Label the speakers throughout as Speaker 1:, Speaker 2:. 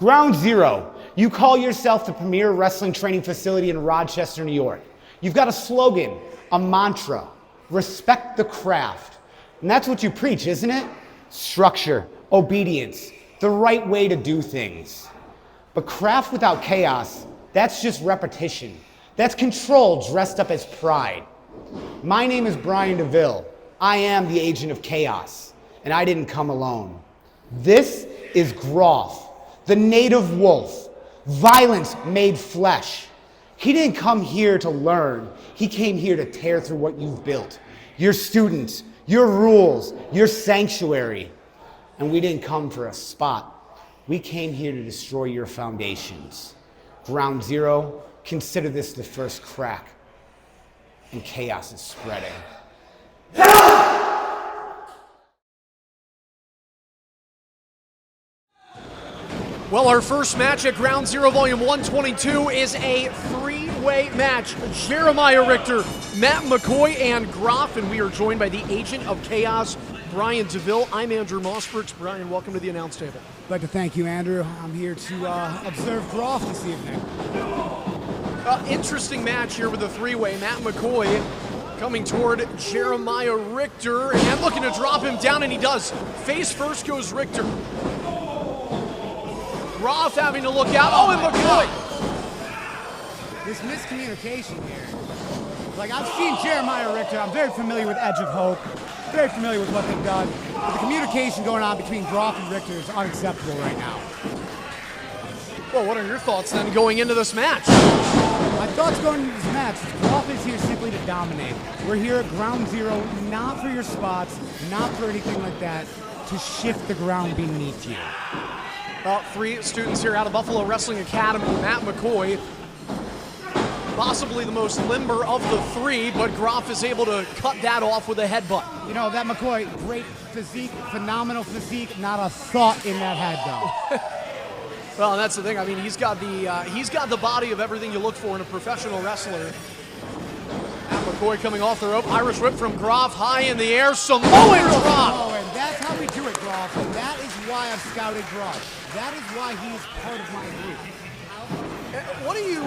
Speaker 1: Ground Zero. You call yourself the premier wrestling training facility in Rochester, New York. You've got a slogan, a mantra, respect the craft. And that's what you preach, isn't it? Structure, obedience, the right way to do things. But craft without chaos, that's just repetition. That's control dressed up as pride. My name is Brian DeVille. I am the agent of chaos, and I didn't come alone. This is Groff, the native wolf, violence made flesh. He didn't come here to learn. He came here to tear through what you've built. Your students, your rules, your sanctuary. And we didn't come for a spot. We came here to destroy your foundations. Ground Zero, consider this the first crack. And chaos is spreading.
Speaker 2: Well, our first match at Ground Zero Volume 122 is a three-way match. Jeremiah Richter, Matt McCoy, and Groff, and we are joined by the Agent of Chaos, Brian DeVille. I'm Andrew Mossbergs. Brian, welcome to the announce table.
Speaker 3: I'd like to thank you, Andrew. I'm here to observe Groff this evening.
Speaker 2: Interesting match here with the three-way. Matt McCoy coming toward Jeremiah Richter and looking to drop him down, and he does. Face first goes Richter. Groff having to look out. Oh, and McCoy!
Speaker 3: This miscommunication here. Like, I've seen Jeremiah Richter. I'm very familiar with Edge of Hope. Very familiar with what they've done. But the communication going on between Groff and Richter is unacceptable right now.
Speaker 2: Well, what are your thoughts then going into this match?
Speaker 3: My thoughts going into this match is Groff is here simply to dominate. We're here at Ground Zero, not for your spots, not for anything like that, to shift the ground beneath you.
Speaker 2: Three students here out of Buffalo Wrestling Academy. Matt McCoy, possibly the most limber of the three, but Groff is able to cut that off with a headbutt.
Speaker 3: You know, that McCoy, great physique, phenomenal physique, not a thought in that head, though.
Speaker 2: Well, and that's the thing. I mean, he's got the body of everything you look for in a professional wrestler. Matt McCoy coming off the rope. Irish whip from Groff, high in the air. Samoan drop.
Speaker 3: That's how we do it, Groff. And that is why I've scouted Groff. That is why he's part of my group.
Speaker 2: What do you...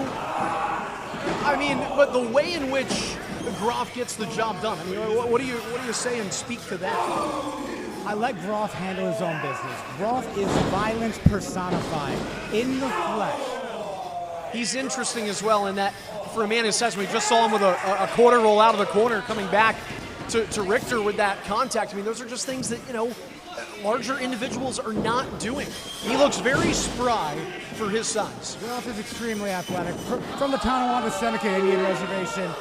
Speaker 2: I mean, but the way in which Groff gets the job done, I mean, what do you say and speak to that?
Speaker 3: I let Groff handle his own business. Groff is violence personified in the flesh.
Speaker 2: He's interesting as well in that, for a man his size, we just saw him with a quarter roll out of the corner coming back to Richter with that contact. I mean, those are just things that, you know, larger individuals are not doing. He looks very spry for his size.
Speaker 3: Groff is extremely athletic. From the Tonawanda Seneca Indian Reservation,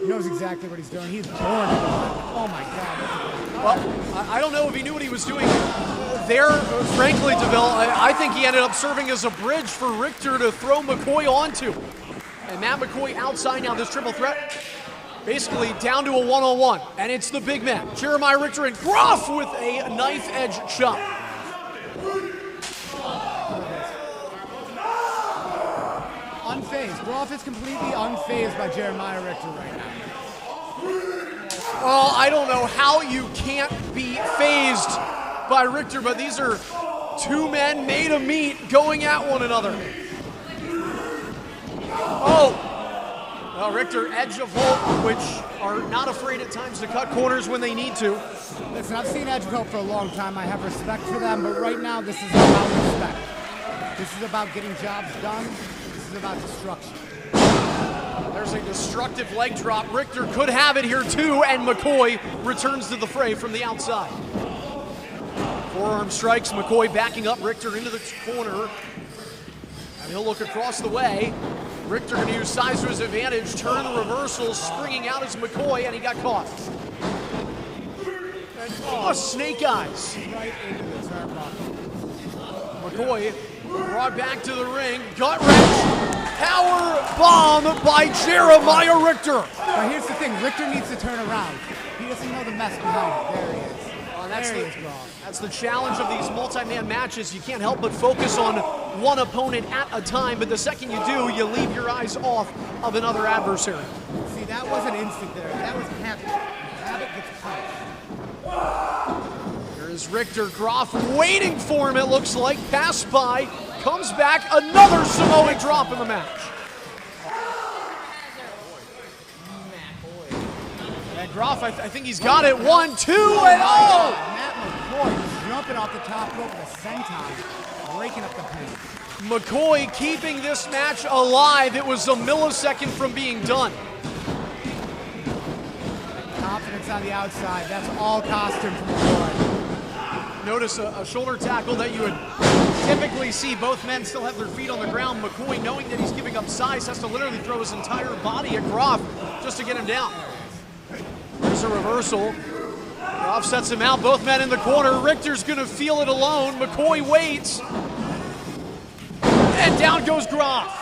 Speaker 3: he knows exactly what he's doing. He's born. Oh my God.
Speaker 2: Well, I don't know if he knew what he was doing there, frankly, DeVille. I think he ended up serving as a bridge for Richter to throw McCoy onto. And Matt McCoy outside now, this triple threat, basically down to a one-on-one. And it's the big man, Jeremiah Richter, and Groff with a knife edge chop.
Speaker 3: Unfazed. Groff is completely unfazed by Jeremiah Richter right now.
Speaker 2: Well, I don't know how you can't be phased by Richter, but these are two men made of meat going at one another. Oh! Well, Richter, Edge of Hope, which are not afraid at times to cut corners when they need to.
Speaker 3: Listen, I've seen Edge of Hope for a long time. I have respect for them, but right now this is about respect. This is about getting jobs done. This is about destruction.
Speaker 2: There's a destructive leg drop. Richter could have it here too, and McCoy returns to the fray from the outside. Forearm strikes, McCoy backing up Richter into the corner. And he'll look across the way. Richter going to use size to his advantage, turn the reversal, springing out as McCoy, and he got caught. And, snake eyes.
Speaker 3: Right into the turnbuckle.
Speaker 2: McCoy brought back to the ring, gut wrench, power bomb by Jeremiah Richter.
Speaker 3: But here's the thing, Richter needs to turn around. He doesn't know the mess behind it. There he is.
Speaker 2: That's the challenge of these multi-man matches. You can't help but focus on one opponent at a time, but the second you do, you leave your eyes off of another adversary.
Speaker 3: See, that wasn't instant there. That was habit. Habit gets punished.
Speaker 2: Here is Richter. Groff waiting for him, it looks like. Pass by, comes back, another Samoan drop in the match. And Groff, I think he's got it. 1, 2, and oh!
Speaker 3: Matt McCoy jumping off the top rope with a senton, breaking up the paint.
Speaker 2: McCoy keeping this match alive. It was a millisecond from being done.
Speaker 3: Confidence on the outside. That's all costume from McCoy.
Speaker 2: Notice a shoulder tackle that you would typically see. Both men still have their feet on the ground. McCoy, knowing that he's giving up size, has to literally throw his entire body at Groff just to get him down. There's a reversal. Groff sets him out. Both men in the corner. Richter's going to feel it alone. McCoy waits. And down goes Groff.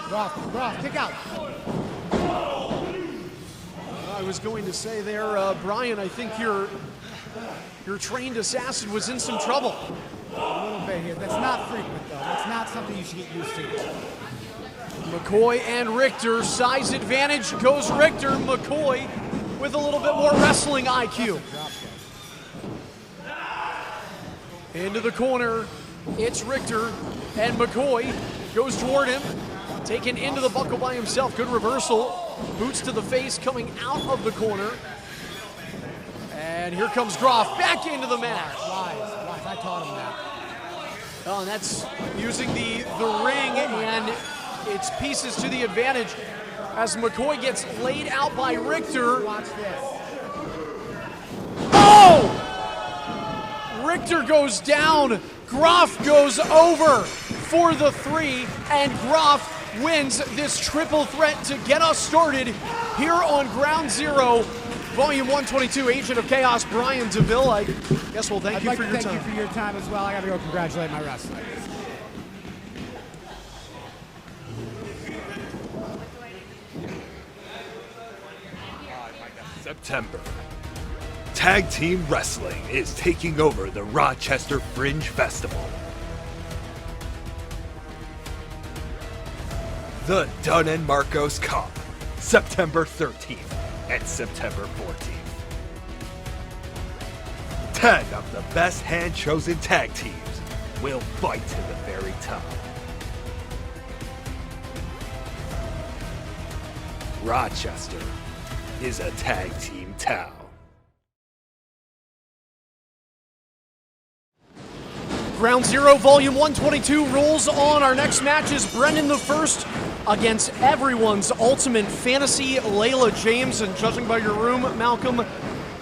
Speaker 3: Groff, kick out.
Speaker 2: I was going to say there, Brian, I think your trained assassin was in some trouble.
Speaker 3: A little bit here. That's not frequent, though. That's not something you should get used to.
Speaker 2: McCoy and Richter, size advantage goes Richter. McCoy with a little bit more wrestling IQ. Into the corner, it's Richter, and McCoy goes toward him, taken into the buckle by himself. Good reversal. Boots to the face coming out of the corner. And here comes Groff back into the match.
Speaker 3: Wise. I taught him that.
Speaker 2: Oh, and that's using the ring and its pieces to the advantage as McCoy gets laid out by Richter.
Speaker 3: Watch this.
Speaker 2: Oh! Richter goes down. Groff goes over for the 3, and Groff wins this triple threat to get us started here on Ground Zero, Volume 122. Agent of Chaos, Brian DeVille. I guess we'll thank you for your time.
Speaker 3: Thank you for your time as well. I got to go congratulate my wrestler.
Speaker 4: September. Tag Team Wrestling is taking over the Rochester Fringe Festival. The Dunn and Marcos Cup, September 13th and September 14th. 10 of the best hand-chosen tag teams will fight to the very top. Rochester is a tag team town.
Speaker 2: Ground Zero, Volume 122 rolls on. Our next match is Brennen the First against everyone's ultimate fantasy, Leila James. And judging by your room, Malcolm,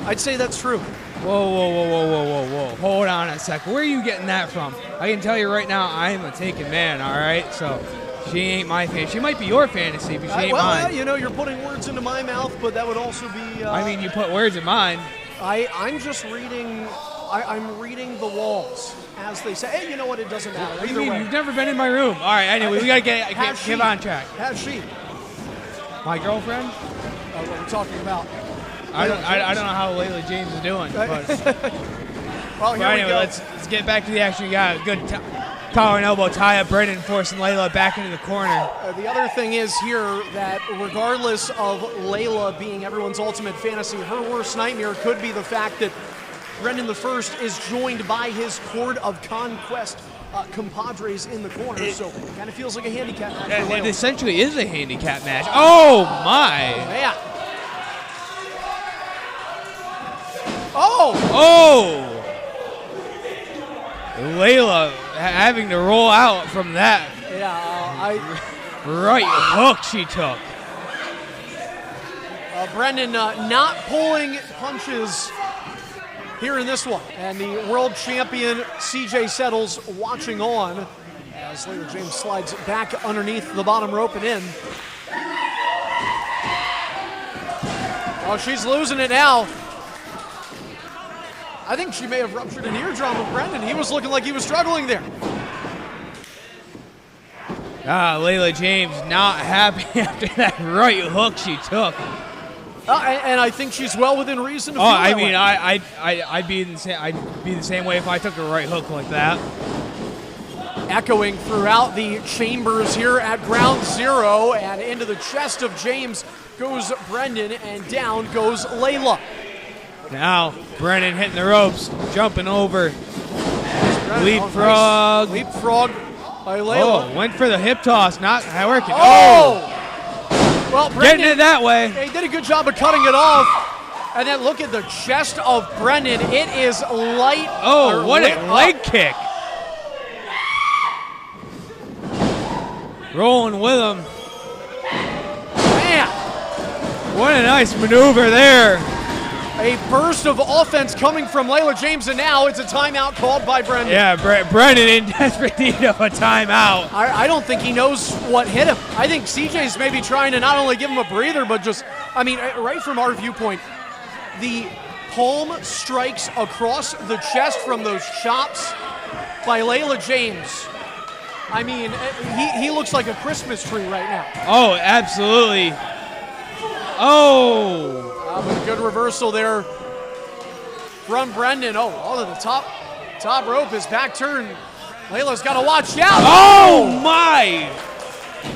Speaker 2: I'd say that's true.
Speaker 5: Whoa. Hold on a sec. Where are you getting that from? I can tell you right now, I am a taken man, all right? So she ain't my fantasy. She might be your fantasy, but she ain't mine.
Speaker 2: You know, you're putting words into my mouth, but that would also be...
Speaker 5: I mean, you put words in mine.
Speaker 2: I'm just reading... I'm reading the walls, as they say. Hey, you know what? It doesn't matter.
Speaker 5: What do you mean? You've never been in my room. All right, anyway, we got to get on track.
Speaker 2: Has she?
Speaker 5: My girlfriend?
Speaker 2: What we're talking about.
Speaker 5: I don't know how Leila James is doing. But
Speaker 2: well, here we go.
Speaker 5: Let's get back to the action. We got a good collar and elbow tie up. Brennen forcing Leila back into the corner.
Speaker 2: The other thing is here that regardless of Leila being everyone's ultimate fantasy, her worst nightmare could be the fact that Brennen the First is joined by his Horde of Conquest compadres in the corner, so it kind of feels like a handicap match.
Speaker 5: It essentially is a handicap match. Oh, my.
Speaker 2: Yeah. Oh!
Speaker 5: Leila having to roll out from that.
Speaker 2: Yeah,
Speaker 5: right hook she took.
Speaker 2: Brennen not pulling punches here in this one. And the world champion CJ Settles watching on as Leila James slides back underneath the bottom rope and in. Oh, she's losing it now. I think she may have ruptured an eardrum of Brennen. He was looking like he was struggling there.
Speaker 5: Leila James not happy after that right hook she took.
Speaker 2: And I think she's well within reason to feel that way.
Speaker 5: I'd be the same way if I took a right hook like that.
Speaker 2: Echoing throughout the chambers here at Ground Zero, and into the chest of James goes Brennen, and down goes Leila.
Speaker 5: Now Brennen hitting the ropes, jumping over. Leapfrog.
Speaker 2: Nice. Leapfrog by Leila.
Speaker 5: Oh, went for the hip toss, not working.
Speaker 2: Oh! Well, Brennen,
Speaker 5: getting it that way.
Speaker 2: he did a good job of cutting it off. And then look at the chest of Brennen. It is light.
Speaker 5: Oh, what a leg kick. Rolling with him.
Speaker 2: Man.
Speaker 5: What a nice maneuver there.
Speaker 2: A burst of offense coming from Leila James, and now it's a timeout called by Brennen.
Speaker 5: Yeah, Brennen in desperate need of a timeout.
Speaker 2: I don't think he knows what hit him. I think CJ's maybe trying to not only give him a breather, but just, I mean, right from our viewpoint, the palm strikes across the chest from those chops by Leila James. I mean, he looks like a Christmas tree right now.
Speaker 5: Oh, absolutely. Oh.
Speaker 2: Good reversal there from Brennen. Oh, all to the top rope, his back turn. Leila's got to watch out.
Speaker 5: Oh, my.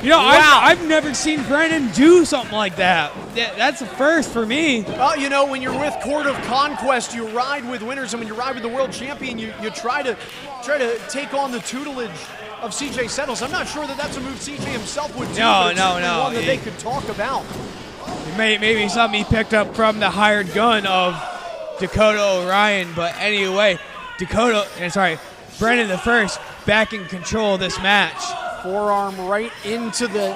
Speaker 5: You know,
Speaker 2: wow.
Speaker 5: I've never seen Brennen do something like that. That's a first for me.
Speaker 2: Well, you know, when you're with Court of Conquest, you ride with winners, and when you ride with the world champion, you try to take on the tutelage of CJ Settles. I'm not sure that that's a move CJ himself would do.
Speaker 5: No.
Speaker 2: One that they could talk about.
Speaker 5: Maybe something he picked up from the hired gun of Dakota Orion, but anyway, Brennen the first back in control of this match.
Speaker 2: Forearm right into the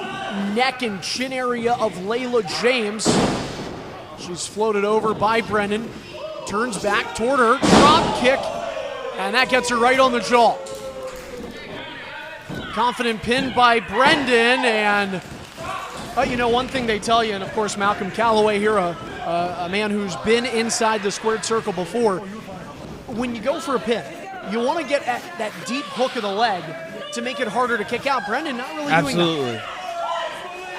Speaker 2: neck and chin area of Leila James. She's floated over by Brennen, turns back toward her, drop kick, and that gets her right on the jaw. Confident pin by Brennen, and you know, one thing they tell you, and of course Malcolm Calloway here, a man who's been inside the squared circle before, when you go for a pin, you want to get at that deep hook of the leg to make it harder to kick out. Brennen not really doing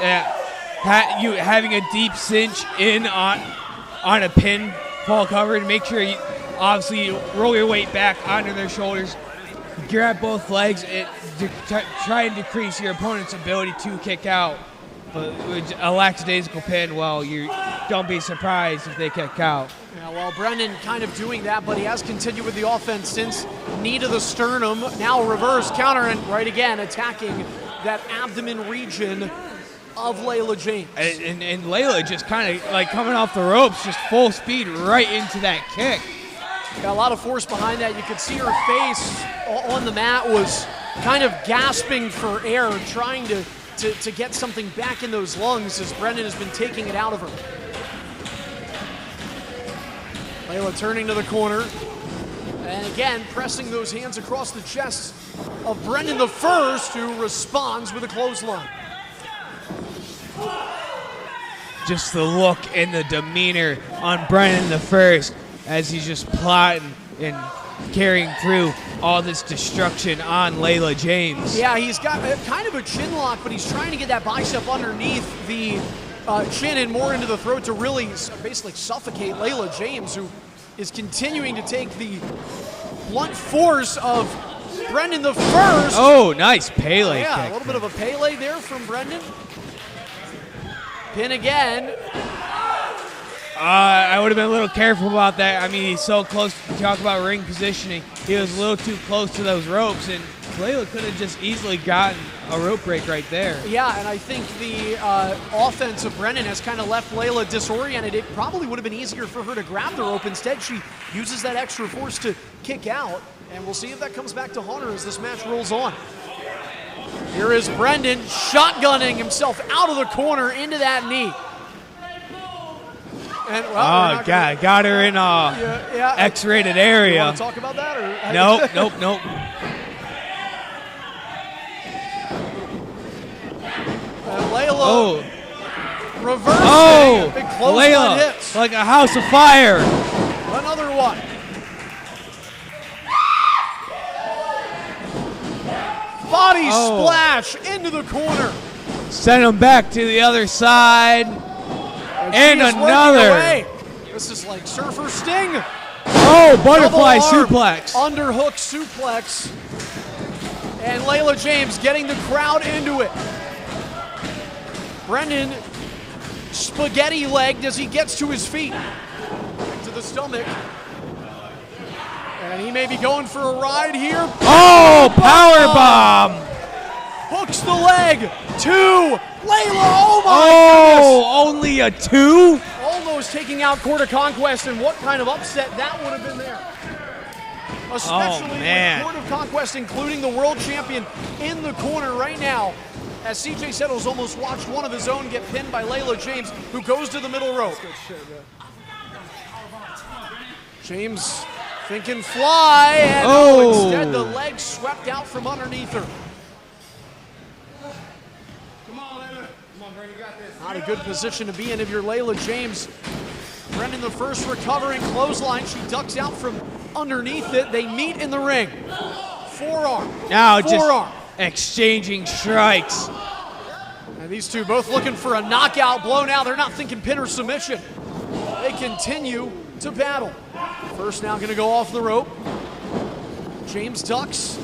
Speaker 2: that.
Speaker 5: Yeah, you having a deep cinch in on a pin fall cover to make sure you obviously roll your weight back onto their shoulders, grab both legs, and try and decrease your opponent's ability to kick out. But with a lackadaisical pin, well, you don't be surprised if they kick out.
Speaker 2: Yeah, well, Brennen kind of doing that, but he has continued with the offense since knee to the sternum. Now reverse counter, and right again attacking that abdomen region of Leila James.
Speaker 5: And Leila just kind of like coming off the ropes, just full speed right into that kick.
Speaker 2: Got a lot of force behind that. You could see her face on the mat was kind of gasping for air, trying to get something back in those lungs as Brennen has been taking it out of her. Leila turning to the corner, and again pressing those hands across the chest of Brennen the first, who responds with a clothesline.
Speaker 5: Just the look and the demeanor on Brennen the first as he's just plotting and carrying through all this destruction on Leila James.
Speaker 2: Yeah, he's got kind of a chin lock, but he's trying to get that bicep underneath the chin and more into the throat to really basically suffocate Leila James, who is continuing to take the blunt force of Brennen the first.
Speaker 5: Oh, nice Pele kick.
Speaker 2: Yeah, a little bit of a Pele there from Brennen. Pin again.
Speaker 5: I would have been a little careful about that. I mean, he's so close to talk about ring positioning. He was a little too close to those ropes, and Leila could have just easily gotten a rope break right there.
Speaker 2: Yeah, and I think the offense of Brennen has kind of left Leila disoriented. It probably would have been easier for her to grab the rope. Instead, she uses that extra force to kick out, and we'll see if that comes back to haunt her as this match rolls on. Here is Brennen shotgunning himself out of the corner into that knee. And, well,
Speaker 5: got her in X-rated area.
Speaker 2: You want to talk about that? Or?
Speaker 5: Nope.
Speaker 2: And Leila reversing.
Speaker 5: Oh,
Speaker 2: big close
Speaker 5: Leila
Speaker 2: hits.
Speaker 5: like a house of fire.
Speaker 2: Another one. Body splash into the corner.
Speaker 5: Send him back to the other side. And another.
Speaker 2: This is like Surfer Sting.
Speaker 5: Oh, butterfly suplex.
Speaker 2: Underhook suplex. And Leila James getting the crowd into it. Brennen spaghetti legged as he gets to his feet. To the stomach. And he may be going for a ride here.
Speaker 5: Oh, power bomb!
Speaker 2: Hooks the leg. 2. Layla, oh my
Speaker 5: Oh, only a 2?
Speaker 2: goodness. Almost taking out Court of Conquest, and what kind of upset that would have been there. Especially with Court of Conquest, including the world champion, in the corner right now. As CJ Settles almost watched one of his own get pinned by Leila James, who goes to the middle rope. James thinking fly, and instead the leg swept out from underneath her.
Speaker 3: Come on, Leila. Come on, Brennen, you got this.
Speaker 2: Not a good position to be in if you're Leila James. Brennen the first recovering clothesline. She ducks out from underneath it. They meet in the ring. Forearm.
Speaker 5: Now
Speaker 2: forearm.
Speaker 5: just exchanging strikes.
Speaker 2: And these two both looking for a knockout blow now. They're not thinking pin or submission. They continue to battle. First now going to go off the rope. James ducks.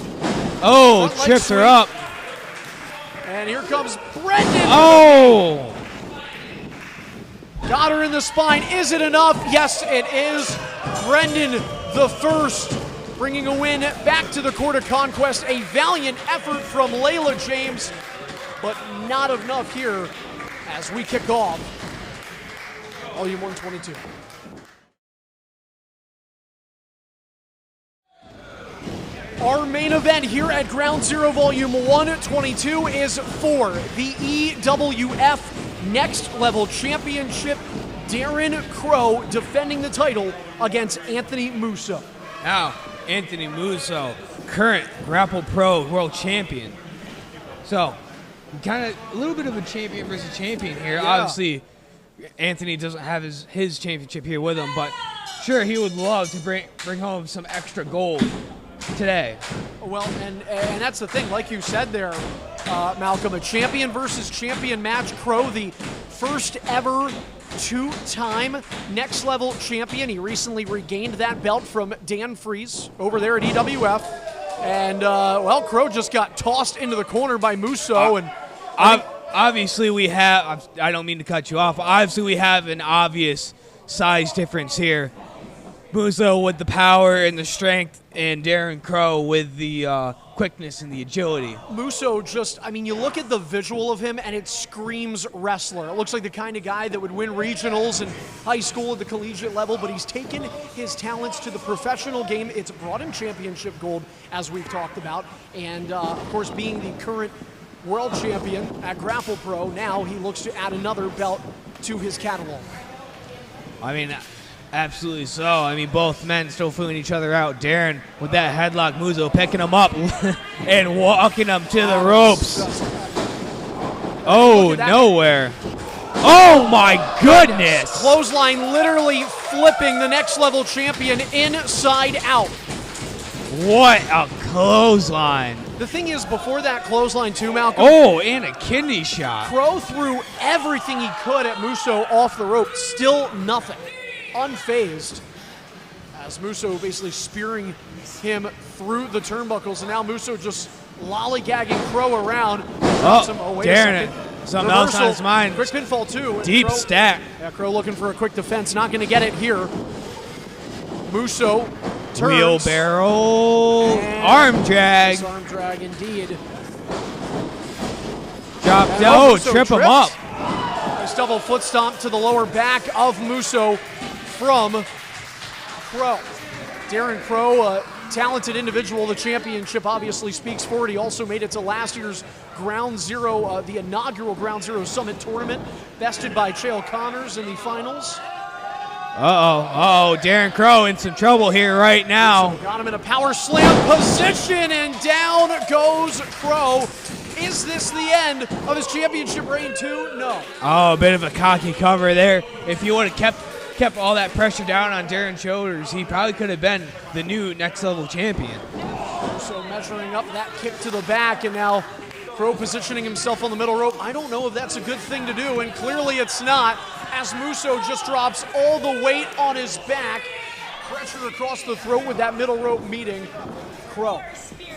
Speaker 5: Oh,
Speaker 2: Front leg
Speaker 5: trips her
Speaker 2: sweep.
Speaker 5: up.
Speaker 2: And here comes Brennen.
Speaker 5: Oh!
Speaker 2: Got her in the spine. Is it enough? Yes, it is. Brennen the first, bringing a win back to the Court of Conquest. A valiant effort from Leila James, but not enough here as we kick off Volume 122. Our main event here at Ground Zero Volume 122 is for the EWF Next Level Championship. Darren Crowe defending the title against Anthony Musso.
Speaker 5: Now, Anthony Musso, current Grapple Pro World Champion. So, kind of a little bit of a champion versus champion here.
Speaker 2: Yeah.
Speaker 5: Obviously, Anthony doesn't have his championship here with him, but sure, he would love to bring home some extra gold today.
Speaker 2: Well, and that's the thing, like you said there, Malcolm, a champion versus champion match. Crowe, the first ever two-time Next Level champion. He recently regained that belt from Dan Fries over there at EWF. And, well, Crowe just got tossed into the corner by Musso.
Speaker 5: Obviously, we have, I don't mean to cut you off, obviously we have an obvious size difference here. Musso with the power and the strength, and Darren Crowe with the quickness and the agility.
Speaker 2: Musso just, I mean, you look at the visual of him and it screams wrestler. It looks like the kind of guy that would win regionals in high school at the collegiate level, but he's taken his talents to the professional game. It's brought him championship gold, as we've talked about, and of course, being the current world champion at Grapple Pro, now he looks to add another belt to his catalog.
Speaker 5: I mean, absolutely so. I mean, both men still feeling each other out. Darren with that headlock, Musso picking him up and walking him to the ropes. Oh, nowhere. Oh, my goodness.
Speaker 2: Clothesline literally flipping the Next Level champion inside out.
Speaker 5: What a clothesline.
Speaker 2: The thing is, before that clothesline too, Malcolm,
Speaker 5: Oh, and a kidney shot.
Speaker 2: Crowe threw everything he could at Musso off the rope. Still nothing. Unfazed. As Musso basically spearing him through the turnbuckles, and now Musso just lollygagging Crowe around. Wait a
Speaker 5: Darren,
Speaker 2: second.
Speaker 5: something else on his mind.
Speaker 2: Quick pinfall too. And
Speaker 5: Deep
Speaker 2: Crowe-
Speaker 5: stack.
Speaker 2: Yeah, Crowe looking for a quick defense. Not going to get it here. Musso turns.
Speaker 5: Wheelbarrow.
Speaker 2: And
Speaker 5: Arm drag.
Speaker 2: nice arm drag indeed.
Speaker 5: Drop.
Speaker 2: And
Speaker 5: Oh,
Speaker 2: Musso
Speaker 5: trip him
Speaker 2: trips.
Speaker 5: up.
Speaker 2: Nice double foot stomp to the lower back of Musso from Crowe. Darren Crowe, a talented individual. The championship obviously speaks for it. He also made it to last year's Ground Zero, the inaugural Ground Zero Summit tournament, bested by Chael Connors in the finals.
Speaker 5: Uh-oh, Darren Crowe in some trouble here right now.
Speaker 2: Got him in a power slam position, and down goes Crowe. Is this the end of his championship reign too? No.
Speaker 5: Oh, a bit of a cocky cover there. If you would have kept all that pressure down on Darren's shoulders, he probably could have been the new Next Level champion.
Speaker 2: So measuring up that kick to the back, and now Crowe positioning himself on the middle rope. I don't know if that's a good thing to do, and clearly it's not, as Musso just drops all the weight on his back. Pressure across the throat with that middle rope meeting Crowe.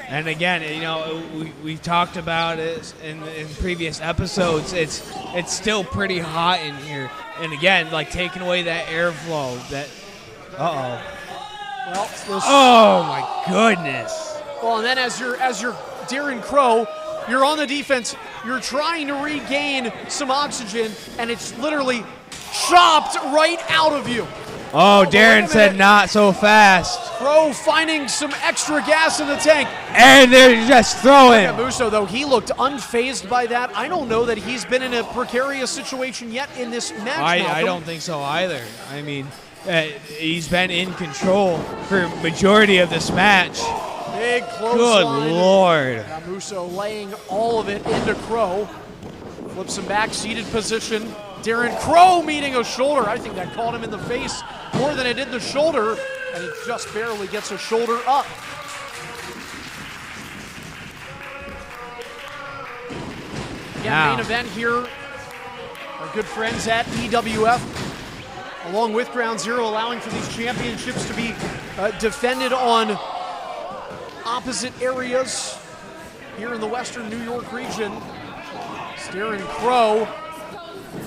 Speaker 5: And again, you know, we talked about it in previous episodes. It's still pretty hot in here. And again, like taking away that airflow.
Speaker 2: Well,
Speaker 5: Oh my goodness.
Speaker 2: well, and then as you're Darren Crowe, you're on the defense. You're trying to regain some oxygen, and it's literally chopped right out of you.
Speaker 5: Oh, Darren said not so fast.
Speaker 2: Crowe finding some extra gas in the tank.
Speaker 5: And they're just throwing.
Speaker 2: Yeah, Musso, though, he looked unfazed by that. I don't know that he's been in a precarious situation yet in this match.
Speaker 5: I don't think so either. I mean, he's been in control for majority of this match.
Speaker 2: Big close
Speaker 5: Good
Speaker 2: line.
Speaker 5: Lord.
Speaker 2: Now Musso laying all of it into Crowe. Flips him back, seated position. Darren Crowe meeting a shoulder. I think that caught him in the face more than it did the shoulder, and he just barely gets a shoulder up. Again,
Speaker 5: Now.
Speaker 2: main event here. Our good friends at EWF, along with Ground Zero, allowing for these championships to be defended on opposite areas here in the Western New York region. It's Darren Crowe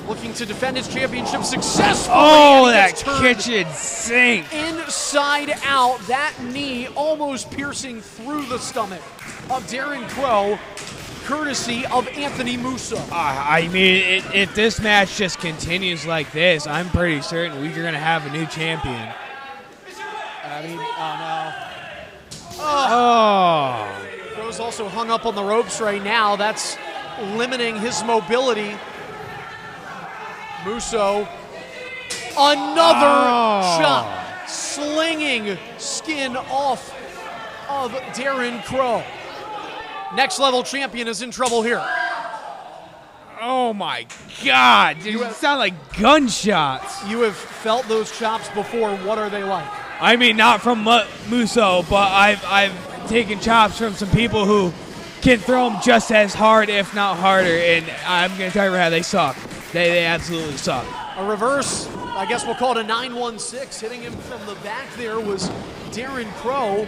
Speaker 2: looking to defend his championship successfully.
Speaker 5: Oh,
Speaker 2: and he
Speaker 5: that
Speaker 2: gets turned
Speaker 5: kitchen sink.
Speaker 2: inside out. That knee almost piercing through the stomach of Darren Crowe, courtesy of Anthony Musso.
Speaker 5: I mean, if this match just continues like this, I'm pretty certain we're going to have a new champion.
Speaker 2: I mean, oh
Speaker 5: Oh.
Speaker 2: no. Crowe's also hung up on the ropes right now. That's limiting his mobility. Musso, another shot, slinging skin off of Darren Crowe. Next level champion is in trouble here.
Speaker 5: Oh my God. It sound like gunshots.
Speaker 2: You have felt those chops before. What are they like?
Speaker 5: I mean, not from Musso, but I've taken chops from some people who can throw them just as hard, if not harder, and I'm going to tell you right now, they suck. They absolutely suck.
Speaker 2: A reverse, I guess we'll call it a 916. Hitting him from the back there was Darren Crowe.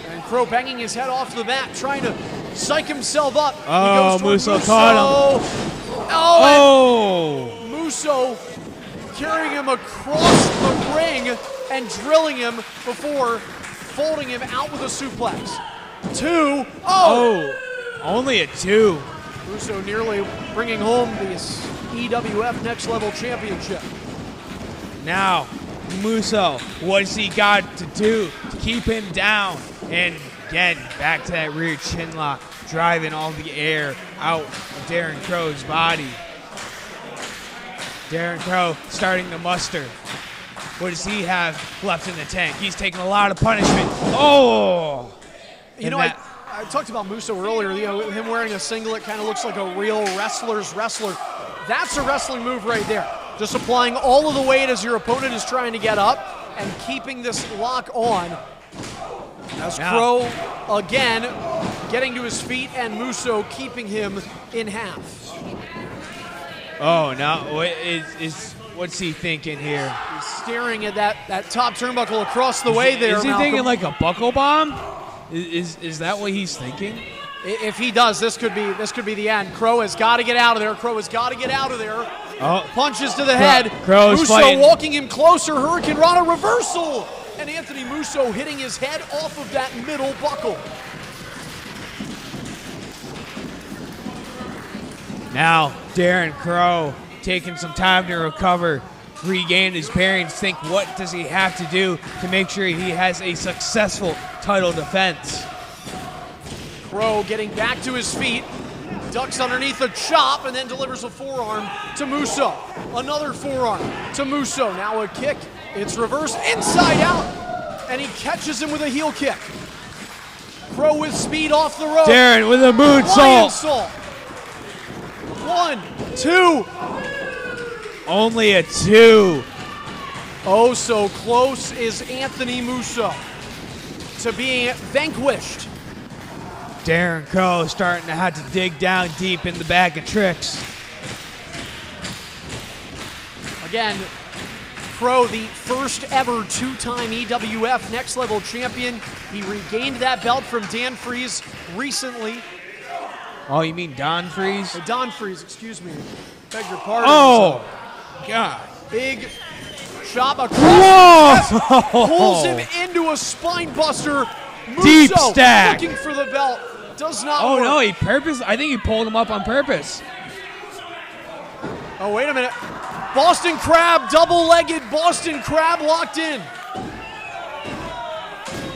Speaker 2: And Crowe banging his head off the mat, trying to psych himself up.
Speaker 5: Oh,
Speaker 2: He goes toward
Speaker 5: Musso caught him.
Speaker 2: Oh,
Speaker 5: Oh!
Speaker 2: and Musso carrying him across the ring and drilling him before folding him out with a suplex. Two.
Speaker 5: Oh! Only a 2.
Speaker 2: Musso nearly bringing home this EWF Next Level Championship.
Speaker 5: Now, Musso, what has he got to do to keep him down? And again, back to that rear chin lock, driving all the air out of Darren Crowe's body. Darren Crowe starting to muster. What does he have left in the tank? He's taking a lot of punishment. Oh!
Speaker 2: You know, I talked about Musso earlier. You know, him wearing a singlet kind of looks like a real wrestler's wrestler. That's a wrestling move right there. Just applying all of the weight as your opponent is trying to get up and keeping this lock on. As Crowe, again, getting to his feet and Musso keeping him in half.
Speaker 5: Oh, now what's he thinking here?
Speaker 2: He's staring at that top turnbuckle across the way there,
Speaker 5: Is he
Speaker 2: Malcolm.
Speaker 5: thinking like a buckle bomb? Is that what he's thinking?
Speaker 2: If he does, this could be the end. Crowe has got to get out of there. Crowe has got to get out of there.
Speaker 5: Oh.
Speaker 2: Punches to the head.
Speaker 5: Crowe's
Speaker 2: Musso
Speaker 5: fighting.
Speaker 2: walking him closer. Hurricane Rana reversal. And Anthony Musso hitting his head off of that middle buckle.
Speaker 5: Now, Darren Crowe taking some time to recover, regain his bearings, think what does he have to do to make sure he has a successful title defense.
Speaker 2: Crowe getting back to his feet, ducks underneath a chop, and then delivers a forearm to Musso. Another forearm to Musso. Now a kick. It's reversed inside out, and he catches him with a heel kick. Crowe with speed off the rope.
Speaker 5: Darren with a
Speaker 2: Lion
Speaker 5: moonsault.
Speaker 2: salt. 1, 2.
Speaker 5: Only a 2.
Speaker 2: Oh, so close is Anthony Musso to being vanquished.
Speaker 5: Darren Crowe starting to have to dig down deep in the bag of tricks.
Speaker 2: Again, Crowe, the first ever two-time EWF Next Level champion. He regained that belt from Dan Freeze recently.
Speaker 5: Oh, you mean Don Freeze?
Speaker 2: Don Freeze, excuse me. Beg your pardon.
Speaker 5: Oh, God.
Speaker 2: Big chop across.
Speaker 5: Whoa!
Speaker 2: Pulls him into a spine buster. Musso
Speaker 5: Deep stack.
Speaker 2: looking for the belt. Does not
Speaker 5: Oh
Speaker 2: work.
Speaker 5: no, I think he pulled him up on purpose.
Speaker 2: Oh, wait a minute. Boston Crab, double-legged Boston Crab locked in.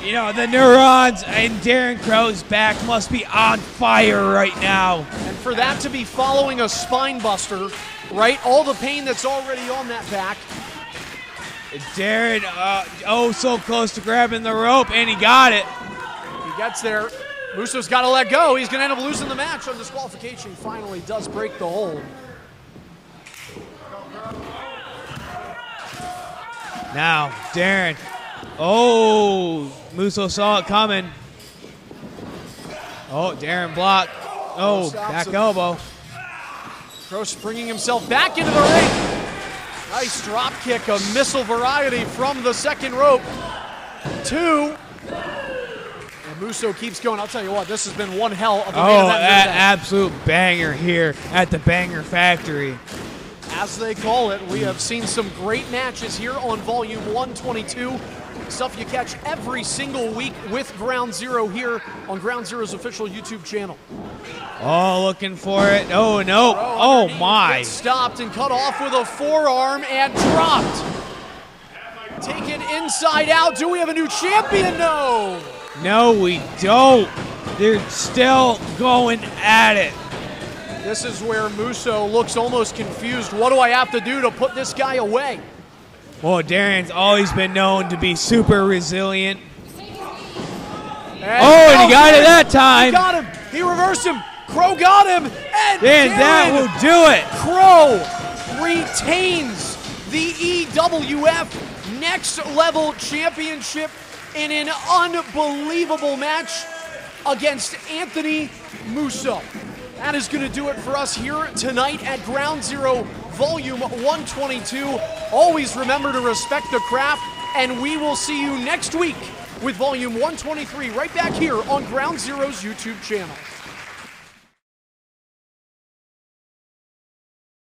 Speaker 5: You know, the neurons in Darren Crowe's back must be on fire right now.
Speaker 2: And for that to be following a spine buster, right? All the pain that's already on that back.
Speaker 5: Darren, so close to grabbing the rope, and he got it.
Speaker 2: He gets there. Musso's got to let go. He's going to end up losing the match on disqualification. Finally does break the hold.
Speaker 5: Now, Darren. Oh, Musso saw it coming. Oh, Darren blocked. Oh, back elbow.
Speaker 2: Crowe springing himself back into the ring. Nice drop kick, a missile variety from the second rope. 2. And Musso keeps going. I'll tell you what, this has been one hell of a main event.
Speaker 5: Absolute banger here at the Banger Factory.
Speaker 2: As they call it, we have seen some great matches here on Volume 122. Stuff you catch every single week with Ground Zero here on Ground Zero's official YouTube channel.
Speaker 5: Oh, looking for it. Oh, no. Oh, my.
Speaker 2: Gets stopped and cut off with a forearm and dropped. Taken inside out. Do we have a new champion? No.
Speaker 5: No, we don't. They're still going at it.
Speaker 2: This is where Musso looks almost confused. What do I have to do to put this guy away?
Speaker 5: Well, Darren's always been known to be super resilient.
Speaker 2: And
Speaker 5: he got it that time.
Speaker 2: He got him. He reversed him. Crowe got him. And
Speaker 5: that will do it.
Speaker 2: Crowe retains the EWF Next Level Championship in an unbelievable match against Anthony Musso. That is going to do it for us here tonight at Ground Zero Volume 122. Always remember to respect the craft, and we will see you next week with Volume 123 right back here on Ground Zero's YouTube channel.